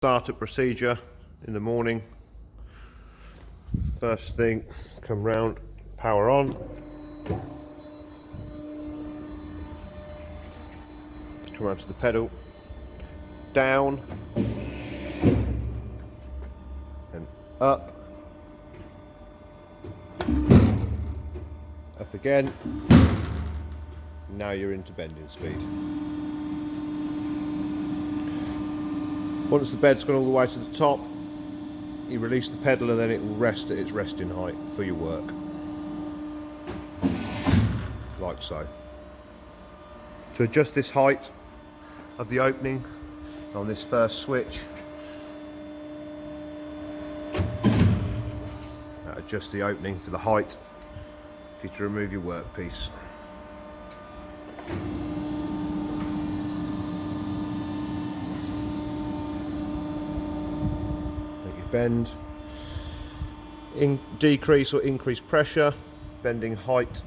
Startup procedure in the morning. First thing, come round, power on. Come round to the pedal, down, and up, up again. Now you're into bending speed. Once the bed's gone all the way to the top, you release the pedal and then it will rest at its resting height for your work. Like so. To adjust this height of the opening on this first switch, adjust the opening for the height for you to remove your workpiece. Bend, decrease or increase pressure, bending height